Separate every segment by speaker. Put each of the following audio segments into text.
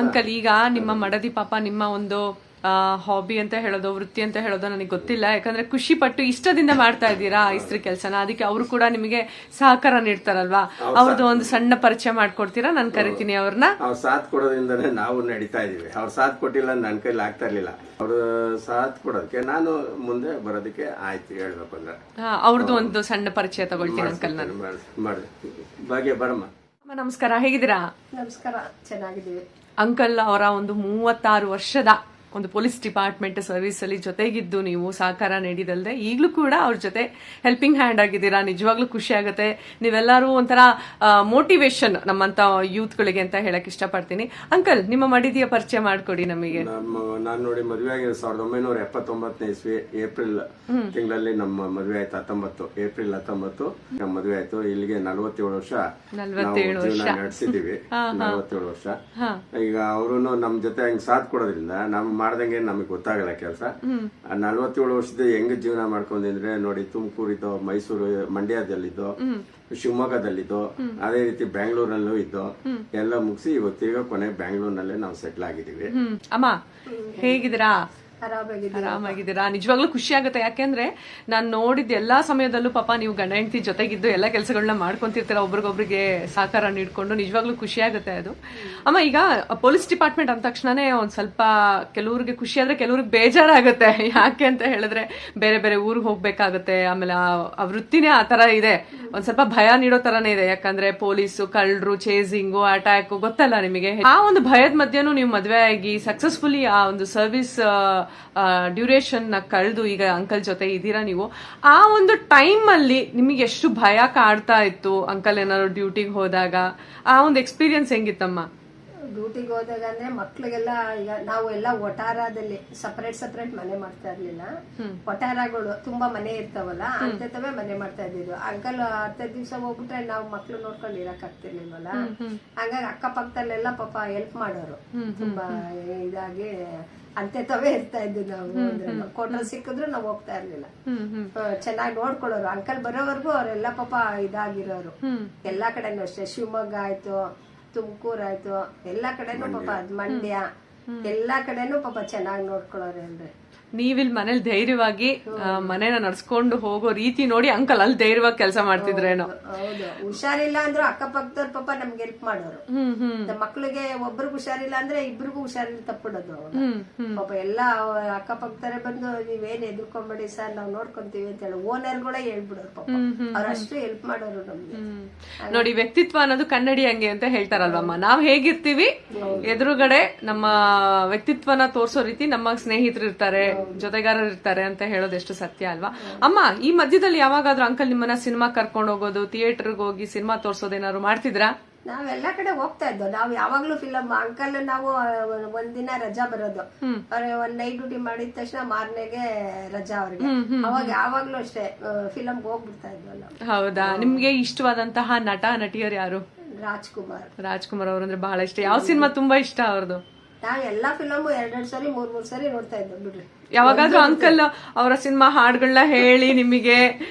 Speaker 1: Uncle, ಈಗ ನಿಮ್ಮ ಮಡದಿ ಪಾಪ ನಿಮ್ಮ ಒಂದು ಹಾಬಿ ಅಂತ ಹೇಳೋದು, ವೃತ್ತಿ ಅಂತ ಹೇಳೋದು ನನಗೆ ಗೊತ್ತಿಲ್ಲ. ಯಾಕಂದ್ರೆ ಖುಷಿ ಪಟ್ಟು ಇಷ್ಟದಿಂದ ಮಾಡ್ತಾ ಇದ್ದೀರಾ ಇಸ್ತ್ರಿ ಕೆಲಸನ, ಅದಕ್ಕೆ ಅವರು ಕೂಡ ನಿಮಗೆ ಸಹಕಾರ ನೀಡ್ತಾರಲ್ವಾ? ಅವ್ರದ್ದು ಒಂದು ಸಣ್ಣ ಪರಿಚಯ ಮಾಡ್ಕೊಡ್ತೀರಾ? ನಾನು ಕರಿತೀನಿ ಅವ್ರನ್ನ.
Speaker 2: ಅವ್ರು ಸಾಥ್ ಕೊಡೋದ್ರಿಂದನೇ ನಾವು ನಡೀತಾ ಇದೀವಿ. ಅವ್ರು ಸಾಥ್ ಕೊಟ್ಟಿಲ್ಲ ನನ್ನ ಕೈಲಿ ಆಗ್ತಾ ಇರ್ಲಿಲ್ಲ. ಅವ್ರು ಸಾಥ್ ಕೊಡೋದಕ್ಕೆ ನಾನು ಮುಂದೆ ಬರೋದಕ್ಕೆ ಆಯ್ತು ಹೇಳ್ಬೇಕು ಅಂದ್ರೆ.
Speaker 1: ಅವ್ರದ್ದು ಒಂದು ಸಣ್ಣ ಪರಿಚಯ ತಗೊಳ್ತೀನಿ ಅಂಕಲ್ ನಾನು.
Speaker 2: ಭಾಗ್ಯ ಬರಮ್ಮ.
Speaker 1: ನಮಸ್ಕಾರ, ಹೇಗಿದ್ದೀರಾ?
Speaker 3: ನಮಸ್ಕಾರ, ಚೆನ್ನಾಗಿದ್ದೀವಿ.
Speaker 1: ಅಂಕಲ್ ಅವರ ಒಂದು 36 ವರ್ಷದ ಒಂದು ಪೊಲೀಸ್ ಡಿಪಾರ್ಟ್ಮೆಂಟ್ ಸರ್ವಿಸ್ ಅಲ್ಲಿ ಜೊತೆಗಿದ್ದು ನೀವು ಸಹಕಾರ ನೀಡಿದಲ್ದೆ ಈಗಲೂ ಕೂಡ ಅವ್ರ ಜೊತೆ ಹೆಲ್ಪಿಂಗ್ ಹ್ಯಾಂಡ್ ಆಗಿದ್ದೀರಾ. ನಿಜವಾಗ್ಲೂ ಖುಷಿ ಆಗುತ್ತೆ. ನೀವೆಲ್ಲರೂ ಒಂಥರ ಮೋಟಿವೇಶನ್ ನಮ್ಮಂತ ಯೂತ್ಗಳಿಗೆ ಅಂತ ಹೇಳಕ್ ಇಷ್ಟಪಡ್ತೀನಿ. ಅಂಕಲ್, ನಿಮ್ಮ ಮಡಿದಿಯ ಪರಿಚಯ ಮಾಡ್ಕೊಡಿ ನಮಗೆ.
Speaker 2: ನಾನು ನೋಡಿ ಮದುವೆ ಆಗಿ 1979 ಇಸ್ವಿ ಏಪ್ರಿಲ್ ತಿಂಗಳಲ್ಲಿ ನಮ್ಮ ಮದುವೆ ಆಯ್ತು. 19 ಏಪ್ರಿಲ್ 19 ನಮ್ಮ ಮದುವೆ ಆಯ್ತು. ಇಲ್ಲಿಗೆ 47 ವರ್ಷ ನಡೆಸಿದೀವಿ. 47 ವರ್ಷ. ಈಗ ಅವರು ನಮ್ ಜೊತೆ ಹಂಗ್ ಸಾಥ್ ಕೊಡೋದ್ರಿಂದ ನಮ್ ಮಾಡ್ದಂಗೆ ನಮಗೆ ಗೊತ್ತಾಗಲ್ಲ ಕೆಲಸ. 47 ವರ್ಷದ ಹೆಂಗ್ ಜೀವನ ಮಾಡ್ಕೊಂಡಿದ್ರೆ ನೋಡಿ, ತುಮಕೂರಿದ್ದು, ಮೈಸೂರು, ಮಂಡ್ಯದಲ್ಲಿದ್ದು, ಶಿವಮೊಗ್ಗದಲ್ಲಿದ್ದು, ಅದೇ ರೀತಿ ಬೆಂಗಳೂರಲ್ಲೂ ಇದ್ದು ಎಲ್ಲ ಮುಗಿಸಿ ಇವತ್ತೀಗ ಕೊನೆ ಬೆಂಗಳೂರಿನಲ್ಲೇ ನಾವು ಸೆಟ್ಲ್ ಆಗಿದ್ದೀವಿ.
Speaker 1: ಅಮ್ಮ, ಹೇಗಿದ್ದೀರಾ?
Speaker 3: ಆರಾಮಾಗಿದ್ದೀರಾ?
Speaker 1: ನಿಜವಾಗ್ಲೂ ಖುಷಿ ಆಗುತ್ತೆ. ಯಾಕೆಂದ್ರೆ ನಾನು ನೋಡಿದ ಎಲ್ಲಾ ಸಮಯದಲ್ಲೂ ಪಾಪ ನೀವು ಗಂಡ ಹೆಂಡತಿ ಜೊತೆಗಿದ್ದು ಎಲ್ಲಾ ಕೆಲಸಗಳನ್ನ ಮಾಡ್ಕೊಂತಿರ್ತೀರ, ಒಬ್ರಿಗೊಬ್ರಿಗೆ ಸಹಕಾರ ನೀಡ್ಕೊಂಡು. ನಿಜವಾಗ್ಲೂ ಖುಷಿ ಆಗುತ್ತೆ ಅದು. ಅಮ್ಮ, ಈಗ ಪೊಲೀಸ್ ಡಿಪಾರ್ಟ್ಮೆಂಟ್ ಅಂದ ತಕ್ಷಣನೇ ಒಂದ್ ಸ್ವಲ್ಪ ಕೆಲವ್ರಿಗೆ ಖುಷಿ ಆದ್ರೆ ಕೆಲವ್ರಿಗೆ ಬೇಜಾರಾಗುತ್ತೆ. ಯಾಕೆ ಅಂತ ಹೇಳಿದ್ರೆ ಬೇರೆ ಬೇರೆ ಊರಿಗೆ ಹೋಗ್ಬೇಕಾಗತ್ತೆ. ಆಮೇಲೆ ಆ ವೃತ್ತಿನೇ ಆ ತರ ಇದೆ, ಒಂದ್ ಸ್ವಲ್ಪ ಭಯ ನೀಡೋ ತರಾನೇ ಇದೆ. ಯಾಕಂದ್ರೆ ಪೊಲೀಸು, ಕಳ್ಳರು, ಚೇಸಿಂಗು, ಅಟ್ಯಾಕ್ ಗೊತ್ತಲ್ಲ ನಿಮಗೆ. ಆ ಒಂದು ಭಯದ ಮಧ್ಯನೂ ನೀವು ಮದ್ವೆ ಆಗಿ ಸಕ್ಸಸ್ಫುಲಿ ಆ ಒಂದು ಸರ್ವಿಸ್ ಡ್ಯೂರೇಷನ್ ನ ಕಳೆದು ಈಗ ಅಂಕಲ್ ಜೊತೆ ಇದ್ದೀರಾ ನೀವು. ಆ ಒಂದು ಟೈಮ್ ಅಲ್ಲಿ ನಿಮಗೆ ಎಷ್ಟು ಭಯ ಕಾಡ್ತಾ ಇತ್ತು ಅಂಕಲ್ ಏನಾದ್ರು ಡ್ಯೂಟಿಗೆ ಹೋದಾಗ? ಆ ಒಂದು ಎಕ್ಸ್ಪೀರಿಯನ್ಸ್ ಹೆಂಗಿತ್ತಮ್ಮ?
Speaker 3: ಡ್ಯೂಟಿಗೆ ಹೋದಾಗ ಅಂದ್ರೆ ಮಕ್ಳಿಗೆಲ್ಲ ಈಗ ನಾವು ಎಲ್ಲ ಒಟಾರದಲ್ಲಿ ಸಪರೇಟ್ ಮನೆ ಮಾಡ್ತಾ ಇರ್ಲಿಲ್ಲ. ಒಟಾರಗಳು ತುಂಬಾ ಮನೆ ಇರ್ತಾವಲ್ಲ, ಅಂತವೇ ಮನೆ ಮಾಡ್ತಾ ಇದ್ದಿದ್ದು. ಅಂಕಲ್ 10 ದಿವಸ ಹೋಗ್ಬಿಟ್ರೆ ನಾವು ಮಕ್ಳು ನೋಡ್ಕೊಂಡು ಇರಕ್ ಆಗ್ತಿರ್ಲಿಲ್ವಲ್ಲ. ಹಂಗಾಗಿ ಅಕ್ಕಪಕ್ಕದಲ್ಲೆಲ್ಲ ಪಾಪ ಹೆಲ್ಪ್ ಮಾಡೋರು. ತುಂಬಾ ಇದಾಗಿ ಅಂತವೇ ಇರ್ತಾ ಇದ್ದು ನಾವು. ಕೋಟಲ್ ಸಿಕ್ಕಿದ್ರು ನಾವು ಹೋಗ್ತಾ ಇರ್ಲಿಲ್ಲ. ಚೆನ್ನಾಗಿ ನೋಡ್ಕೊಳ್ಳೋರು. ಅಂಕಲ್ ಬರೋವರೆಗೂ ಅವರೆಲ್ಲ ಪಾಪ ಇದಾಗಿರೋರು. ಎಲ್ಲಾ ಕಡೆನೂ ಅಷ್ಟೇ. ಶಿವಮೊಗ್ಗ ಆಯ್ತು, ತುಮಕೂರು ಆಯ್ತು, ಎಲ್ಲಾ ಕಡೆನೂ ಪಾಪ ಮಂಡ್ಯ, ಎಲ್ಲಾ ಕಡೆನೂ ಪಾಪ ಚೆನ್ನಾಗಿ ನೋಡ್ಕೊಳ್ಳೋರು ಅಂದ್ರೆ.
Speaker 1: ನೀವಿಲ್ ಮನೇಲಿ ಧೈರ್ಯವಾಗಿ ಮನೇನ ನಡ್ಸ್ಕೊಂಡು ಹೋಗೋ ರೀತಿ ನೋಡಿ ಅಂಕಲ್ ಅಲ್ಲಿ ಧೈರ್ಯವಾಗಿ ಕೆಲಸ ಮಾಡ್ತಿದ್ರೇನೋ.
Speaker 3: ಹೌದು, ಹುಷಾರಿಲ್ಲ ಅಂದ್ರು ಅಕ್ಕಪಕ್ಕದವ್ರ ಪಾಪ ನಮ್ಗೆ ಹೆಲ್ಪ್ ಮಾಡೋರು. ಮಕ್ಳಿಗೆ ಒಬ್ರಿಗೆ ಹುಷಾರಿಲ್ಲ ಅಂದ್ರೆ ಇಬ್ರಿಗೂ ಹುಷಾರಿಲ್ಲ ತಪ್ಪಿಡೋದು ಪಾಪ. ಎಲ್ಲಾ ಅಕ್ಕಪಕ್ಕದವರೇ ಬಂದು ನೀವೇನ್ ಎದುರ್ಕೊಂಬೇಡಿ ಸರ್, ನಾವ್ ನೋಡ್ಕೊಂತೀವಿ ಅಂತ ಹೇಳಿ ಓನರ್ಗಳೇ ಹೇಳ್ಬಿಡೋರು ಪಾಪ. ಅವ್ರಷ್ಟು ಹೆಲ್ಪ್ ಮಾಡೋರು ನಮ್ಗೆ.
Speaker 1: ನೋಡಿ, ವ್ಯಕ್ತಿತ್ವ ಅನ್ನೋದು ಕನ್ನಡಿ ಹಂಗೆ ಅಂತ ಹೇಳ್ತಾರಲ್ವಮ್ಮ. ನಾವ್ ಹೇಗಿರ್ತೀವಿ ಎದುರುಗಡೆ ನಮ್ಮ ವ್ಯಕ್ತಿತ್ವನ ತೋರ್ಸೋ ರೀತಿ ನಮ್ಮ ಸ್ನೇಹಿತರು ಇರ್ತಾರೆ, ಜೊತೆಗಾರರು ಇರ್ತಾರೆ ಅಂತ ಹೇಳೋದು ಎಷ್ಟು ಸತ್ಯ ಅಲ್ವಾ ಅಮ್ಮ? ಈ ಮಧ್ಯದಲ್ಲಿ ಯಾವಾಗಾದ್ರೂ ಅಂಕಲ್ ನಿಮ್ಮನ್ನ ಸಿನಿಮಾ ಕರ್ಕೊಂಡು ಹೋಗೋದು, ಥಿಯೇಟರ್ಗೆ ಹೋಗಿ ಸಿನಿಮಾ ತೋರ್ಸೋದೇನಾದ್ರು ಮಾಡ್ತಿದ್ರಾ?
Speaker 3: ನಾವೆಲ್ಲಾ ಕಡೆ ಹೋಗ್ತಾ ಇದ್ದೋ. ನಾವು ಯಾವಾಗ್ಲೂ ಫಿಲಮ್ ಅಂಕಲ್ ನಾವು ಒಂದಿನ ರಜಾ ಬರೋದು. ಒಂದ್ ನೈಟ್ ಡ್ಯೂಟಿ ಮಾಡಿದ ತಕ್ಷಣ ಮಾರನೆಗೆ ರಜಾ ಅವ್ರಿಗೆ. ಅವಾಗ ಯಾವಾಗ್ಲೂ ಅಷ್ಟೇ ಫಿಲಮ್ಗೆ ಹೋಗ್ಬಿಡ್ತಾ ಇದ್ವಲ್ಲ.
Speaker 1: ಹೌದಾ? ನಿಮ್ಗೆ ಇಷ್ಟವಾದಂತಹ ನಟ ನಟಿಯರು ಯಾರು?
Speaker 3: ರಾಜ್ಕುಮಾರ್
Speaker 1: ಅವ್ರಂದ್ರೆ ಬಹಳ ಇಷ್ಟ. ಯಾವ ಸಿನಿಮಾ ತುಂಬಾ ಇಷ್ಟ ಅವ್ರದ್ದು?
Speaker 3: ನಾವ್ ಎಲ್ಲಾ ಫಿಲಮ್ 2 ಸರಿ 3 ಸರಿ ನೋಡ್ತಾ ಇದ್ವಿ ಬಿಡ್ರಿ.
Speaker 1: ಯಾವಾಗಾದ್ರೂ ಅಂಕಲ್ ಅವರ ಸಿನಿಮಾ ಹಾಡುಗಳನ್ನ ಹೇಳಿ ನಿಮಗೆ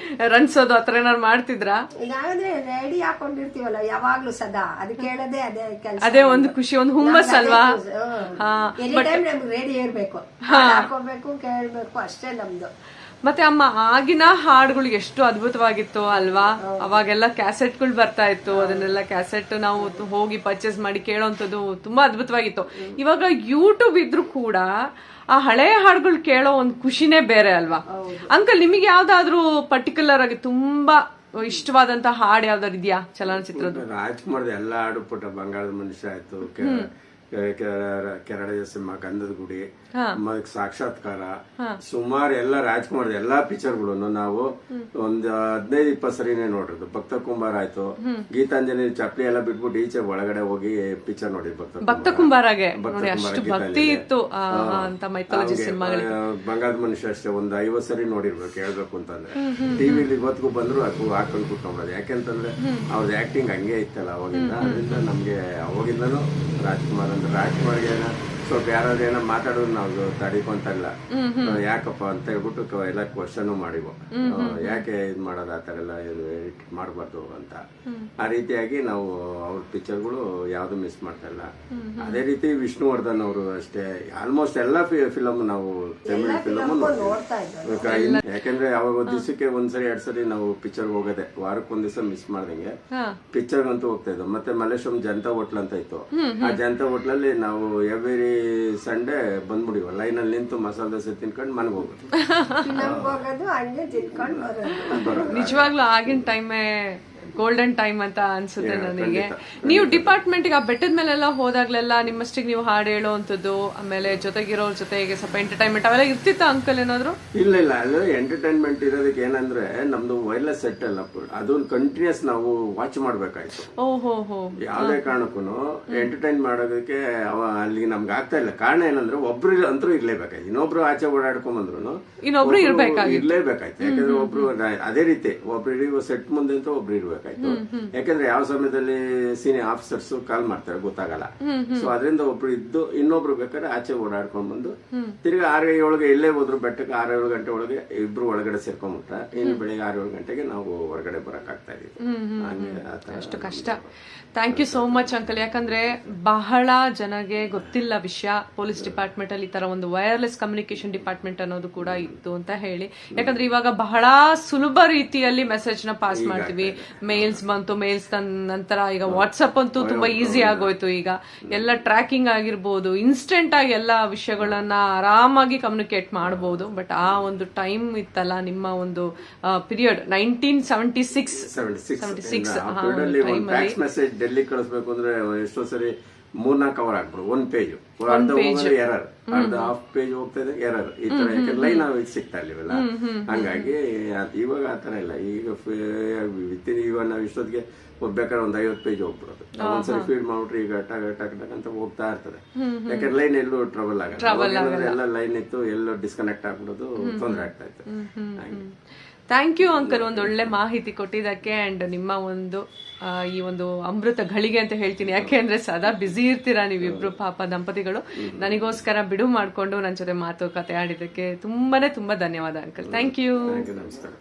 Speaker 1: ರನ್ಸೋದು ಆತರ ಏನಾದ್ರು ಮಾಡ್ತಿದ್ರಾ?
Speaker 3: ನಾವಂದ್ರೆ ರೆಡಿ ಹಾಕೊಂಡಿರ್ತೀವಲ್ಲ ಯಾವಾಗ್ಲೂ ಸದಾ, ಅದಕ್ಕೆ ಹೇಳೋದೇ ಅದೇ ಕೆಲಸ.
Speaker 1: ಅದೇ ಒಂದು ಖುಷಿ, ಒಂದು ಹುಮ್ಮಸ್ ಅಲ್ವಾ?
Speaker 3: ಎನಿ ಟೈಮ್ ನಮ್ಗೆ ರೆಡಿ ಇರ್ಬೇಕು, ಹಾಕೋಬೇಕು, ಕೇಳ್ಬೇಕು, ಅಷ್ಟೇ ನಮ್ದು.
Speaker 1: ಮತ್ತೆ ಅಮ್ಮ, ಆಗಿನ ಹಾಡುಗಳು ಎಷ್ಟು ಅದ್ಭುತವಾಗಿತ್ತು ಅಲ್ವಾ? ಅವಾಗೆಲ್ಲ ಕ್ಯಾಸೆಟ್ಗಳು ಬರ್ತಾ ಇತ್ತು. ಅದನ್ನೆಲ್ಲ ಕ್ಯಾಸೆಟ್ ನಾವು ಹೋಗಿ ಪರ್ಚೇಸ್ ಮಾಡಿ ಕೇಳೋಂಥದ್ದು ತುಂಬಾ ಅದ್ಭುತವಾಗಿತ್ತು. ಇವಾಗ ಯೂಟ್ಯೂಬ್ ಇದ್ರು ಕೂಡ ಆ ಹಳೆಯ ಹಾಡುಗಳು ಕೇಳೋ ಒಂದು ಖುಷಿನೇ ಬೇರೆ ಅಲ್ವಾ? ಅಂಕಲ್, ನಿಮಗೆ ಯಾವ್ದಾದ್ರು ಪರ್ಟಿಕ್ಯುಲರ್ ಆಗಿ ತುಂಬಾ ಇಷ್ಟವಾದಂತ ಹಾಡು ಯಾವ್ದಾದ್ರು ಇದೆಯಾ ಚಲನಚಿತ್ರದ?
Speaker 2: ರಾಜ್ಕುಮಾರ್ದು ಎಲ್ಲ ಹಾಡು ಪುಟ್ಟ, ಬಂಗಾಳದ ಮನುಷ್ಯ ಆಯ್ತು, ಕೆರಳ ಸಿನಿಮಾ, ಗಂಧದ ಗುಡಿ, ಸಾಕ್ಷಾತ್ಕಾರ, ಸುಮಾರು ಎಲ್ಲ ರಾಜ್ಕುಮಾರ್ ಎಲ್ಲಾ ಪಿಕ್ಚರ್ಗಳು ನಾವು ಒಂದ್ 15-20 ಸರಿನೇ ನೋಡಿರೋದು. ಭಕ್ತ ಕುಂಬಾರ ಆಯ್ತು, ಗೀತಾಂಜಲಿ, ಚಪ್ಲಿ ಎಲ್ಲ ಬಿಟ್ಬಿಟ್ಟು ಈಚೆ ಒಳಗಡೆ ಹೋಗಿ ಪಿಕ್ಚರ್ ನೋಡಿ.
Speaker 1: ಭಕ್ತ ಕುಂಬಾರಾಗೆ
Speaker 2: ಬಂಗಾಳದ ಮನುಷ್ಯ ಅಷ್ಟೇ ಒಂದ್ 50 ಸರಿ ನೋಡಿರ್ಬೇಕು ಹೇಳ್ಬೇಕು ಅಂತಂದ್ರೆ. ಟಿವಿಲಿ ಇವತ್ತಿಗೂ ಬಂದ್ರು ಅದು ಹಾಕೊಂಡು ಕೂತ್ಕೊಂಡ್ಬರೋದು. ಯಾಕೆಂತಂದ್ರೆ ಅವ್ರದ್ದು ಆಕ್ಟಿಂಗ್ ಹಂಗೆ ಇತ್ತಲ್ಲ ಅವಾಗಿಂದ. ಅದರಿಂದ ನಮ್ಗೆ ಅವಾಗಿಂದನು ರಾಜ್ಕುಮಾರ್ ಅಂದ್ರೆ ರಾಜ್ಕುಮಾರ್ಗೆ ಸ್ವಲ್ಪ ಯಾರಾದ್ರೂ ಏನೋ ಮಾತಾಡೋದು ನಾವು ತಡಿಕೊಂತಲ್ಲ, ಯಾಕಪ್ಪ ಅಂತ ಹೇಳ್ಬಿಟ್ಟು ಎಲ್ಲ ಕ್ವಶನ್ ಮಾಡಿವು, ಯಾಕೆ ಇದ್ ಮಾಡೋದು ಆ ತರ ಎಲ್ಲ ಎಡಿಟ್ ಮಾಡಬಾರ್ದು ಅಂತ. ಆ ರೀತಿಯಾಗಿ ನಾವು ಅವ್ರ ಪಿಕ್ಚರ್ಗಳು ಯಾವ್ದು ಮಿಸ್ ಮಾಡ್ತಾ ಇಲ್ಲ. ಅದೇ ರೀತಿ ವಿಷ್ಣುವರ್ಧನ್ ಅವರು ಅಷ್ಟೇ, ಆಲ್ಮೋಸ್ಟ್ ಎಲ್ಲಾ ಫಿಲಮ್ ನಾವು ತಮಿಳ್ ಫಿಲಮ್
Speaker 3: ನೋಡ್ತಾ ಇದ್ದಾರೆ.
Speaker 2: ಯಾಕಂದ್ರೆ ಅವಾಗ ದಿವಸಕ್ಕೆ ಒಂದ್ಸರಿ 2 ಸರಿ ನಾವು ಪಿಕ್ಚರ್ ಹೋಗೋದೆ, ವಾರಕ್ಕೆ ಒಂದ್ ದಿವಸ ಮಿಸ್ ಮಾಡ್ದಂಗೆ ಪಿಕ್ಚರ್ ಅಂತೂ ಹೋಗ್ತಾ ಇದ್ವು. ಮತ್ತೆ ಮಲ್ಲೇಶ್ವರಂ ಜನತಾ ಹೋಟ್ಲ್ ಅಂತ ಇತ್ತು, ಆ ಜನತಾ ಹೋಟ್ಲಲ್ಲಿ ನಾವು ಎವ್ರಿ ಸಂಡೇ ಬಂದ್ಬಿಡಿವ, ಲೈನ್ ಅಲ್ಲಿ ನಿಂತು ಮಸಾಲೆ ದೋಸೆ ತಿನ್ಕೊಂಡು ಮನೆಗೆ ಹೋಗೋದು,
Speaker 3: ಹೋಗೋದು ಹಂಗೆ ತಿನ್ಕೊಂಡು ಬರೋದು.
Speaker 1: ನಿಜವಾಗ್ಲೂ ಆಗಿನ ಟೈಮೇ ಗೋಲ್ಡನ್ ಟೈಮ್ ಅಂತ ಅನ್ಸುತ್ತೆ ನನಗೆ. ನೀವು ಡಿಪಾರ್ಟ್ಮೆಂಟ್ ಆ ಬೆಟ್ಟದ ಮೇಲೆಲ್ಲ ಹೋದಾಗ್ಲೆಲ್ಲ ನಿಮ್ಮಷ್ಟಿಗೆ ನೀವು ಹಾಡು ಹೇಳೋವಂಥದ್ದು, ಆಮೇಲೆ ಜೊತೆಗಿರೋರ್ ಜೊತೆಗೆ ಸ್ವಲ್ಪ ಎಂಟರ್ಟೈನ್ಮೆಂಟ್ ಅವೆಲ್ಲ ಇರ್ತಿತ್ತ ಅಂಕಲ್ ಏನಾದ್ರು?
Speaker 2: ಇಲ್ಲ ಅಲ್ಲಿ ಎಂಟರ್ಟೈನ್ಮೆಂಟ್ ಇರೋದಕ್ಕೆ ಏನಂದ್ರೆ ನಮ್ದು ವೈರ್ಲೆಸ್ ಸೆಟ್ ಅಲ್ಲ, ಅದೊಂದು ಕಂಟಿನ್ಯೂಸ್ ನಾವು ವಾಚ್ ಮಾಡ್ಬೇಕಾಯ್ತು.
Speaker 1: ಓಹೋ,
Speaker 2: ಯಾವ್ದೇ ಕಾರಣಕ್ಕೂ ಎಂಟರ್ಟೈನ್ ಮಾಡೋದಕ್ಕೆ ಅಲ್ಲಿ ನಮ್ಗೆ ಆಗ್ತಾ ಇಲ್ಲ. ಕಾರಣ ಏನಂದ್ರೆ ಒಬ್ರು ಅಂತೂ ಇರ್ಲೇಬೇಕಾಯ್ತು, ಇನ್ನೊಬ್ರು ಆಚೆ ಓಡಾಡ್ಕೊಂಡ್ ಬಂದ್ರು
Speaker 1: ಇನ್ನೊಬ್ರು
Speaker 2: ಇರ್ಲೇಬೇಕಾಯ್ತು. ಯಾಕಂದ್ರೆ ಒಬ್ರು ಅದೇ ರೀತಿ ಒಬ್ರು ಇಡೀ ಸೆಟ್ ಮುಂದೆ ಅಂತ ಒಬ್ರು ಇರ್ಬೇಕಾಯ್ತು. ಯಾಕಂದ್ರೆ ಯಾವ ಸಮಯದಲ್ಲಿ ಸೀನಿಯರ್ ಆಫೀಸರ್ಸ್ ಕಾಲ್ ಮಾಡ್ತಾರೆ ಗೊತ್ತಾಗಲ್ಲ. ಸೊ ಅದರಿಂದ ಒಬ್ರು ಇದ್ದು ಇನ್ನೊಬ್ರು ಬೇಕಾದ್ರೆ ಆಚೆ ಓಡಾಡ್ಕೊಂಡ್ ಬಂದು ತಿರ್ಗಿ 6-7 ಎಲ್ಲೇ ಹೋದ್ರು ಬೆಟ್ಟಕ್ಕೆ 6-7 ಗಂಟೆ ಒಳಗೆ ಇಬ್ರು ಒಳಗಡೆ ಸೇರ್ಕೊಂಡ್ಬಿಟ್ರೆ ಇನ್ನು ಬೆಳಿಗ್ಗೆ 6-7 ಗಂಟೆಗೆ ನಾವು ಹೊರಗಡೆ ಬರಕ್ ಆಗ್ತಾ ಇದೀವಿ.
Speaker 1: ಅಷ್ಟು ಕಷ್ಟ. Thank you so much uncle. ಯಾಕಂದ್ರೆ ಬಹಳ ಜನಗೆ ಗೊತ್ತಿಲ್ಲ ವಿಷಯ, ಪೊಲೀಸ್ ಡಿಪಾರ್ಟ್ಮೆಂಟ್ ಅಲ್ಲಿ ಈ ತರ ಒಂದು ವೈರ್ಲೆಸ್ ಕಮ್ಯುನಿಕೇಶನ್ ಡಿಪಾರ್ಟ್ಮೆಂಟ್ ಅನ್ನೋದು ಕೂಡ ಇತ್ತು ಅಂತ ಹೇಳಿ. ಯಾಕಂದ್ರೆ ಇವಾಗ ಬಹಳ ಸುಲಭ ರೀತಿಯಲ್ಲಿ ಮೆಸೇಜ್ ನ ಪಾಸ್ ಮಾಡ್ತೀವಿ. ಮೇಲ್ಸ್ ಬಂತು, ಮೇಲ್ಸ್ ನಂತರ ಈಗ ವಾಟ್ಸಪ್ ಅಂತೂ ತುಂಬಾ ಈಸಿ ಆಗೋಯ್ತು. ಈಗ ಎಲ್ಲ ಟ್ರ್ಯಾಕಿಂಗ್ ಆಗಿರ್ಬೋದು, ಇನ್ಸ್ಟೆಂಟ್ ಆಗಿ ಎಲ್ಲ ವಿಷಯಗಳನ್ನ ಆರಾಮಾಗಿ ಕಮ್ಯುನಿಕೇಟ್ ಮಾಡಬಹುದು. ಬಟ್ ಆ ಒಂದು ಟೈಮ್ ಇತ್ತಲ್ಲ, ನಿಮ್ಮ ಒಂದು ಪೀರಿಯಡ್ 1976
Speaker 2: ಮೆಸೇಜ್ ಡೆಲ್ಲಿ ಕಳಿಸ್ಬೇಕು ಅಂದ್ರೆ ಎಷ್ಟೋ ಸರಿ 3-4 ಅವರ್ ಆಗ್ಬಿಡು. 1 ಪೇಜ್ ಎರರ್, ಅರ್ಧ ಹಾಫ್ ಪೇಜ್ ಹೋಗ್ತಾ ಇದೆ ಎರರ್, ಈ ತರ. ಯಾಕಂದ್ರೆ ಲೈನ್ ಸಿಗ್ತಾ ಇರ್ಲಿಲ್ಲ, ಹಂಗಾಗಿ ಇವಾಗ ಆತರ ಇಲ್ಲ. ಈಗ ಇವಾಗ ನಾವು ಇಷ್ಟೊತ್ತಿಗೆ ಬೇಕಾದ್ರೆ 50 ಪೇಜ್ ಹೋಗ್ಬಿಡೋದು. ಒಂದ್ಸರಿ ಫೀಡ್ ಮಾಡ್ಬಿಟ್ರೆ ಈಗ ಟಕ್ ಅಂತ ಹೋಗ್ತಾ ಇರ್ತದೆ. ಯಾಕಂದ್ರೆ ಲೈನ್ ಎಲ್ಲೂ ಟ್ರಬಲ್ ಆಗಲ್ಲ, ಎಲ್ಲ ಲೈನ್ ಇತ್ತು, ಎಲ್ಲೋ ಡಿಸ್ಕನೆಕ್ಟ್ ಆಗ್ಬಿಡೋದು, ತೊಂದರೆ ಆಗ್ತಾ ಇತ್ತು.
Speaker 1: ಥ್ಯಾಂಕ್ ಯು ಅಂಕಲ್, ಒಂದು ಒಳ್ಳೆ ಮಾಹಿತಿ ಕೊಟ್ಟಿದ್ದಕ್ಕೆ. ಅಂಡ್ ನಿಮ್ಮ ಒಂದು ಈ ಒಂದು ಅಮೃತ ಘಳಿಗೆ ಅಂತ ಹೇಳ್ತೀನಿ, ಯಾಕೆಂದ್ರೆ ಸದಾ ಬ್ಯುಸಿ ಇರ್ತೀರಾ ನೀವಿಬ್ರು ಪಾಪ ದಂಪತಿಗಳು. ನನಗೋಸ್ಕರ ಬಿಡು ಮಾಡ್ಕೊಂಡು ನನ್ನ ಜೊತೆ ಮಾತುಕತೆ ಆಡಿದ್ದಕ್ಕೆ ತುಂಬಾ ಧನ್ಯವಾದ ಅಂಕಲ್. Thank you.
Speaker 2: ನಮಸ್ಕಾರ.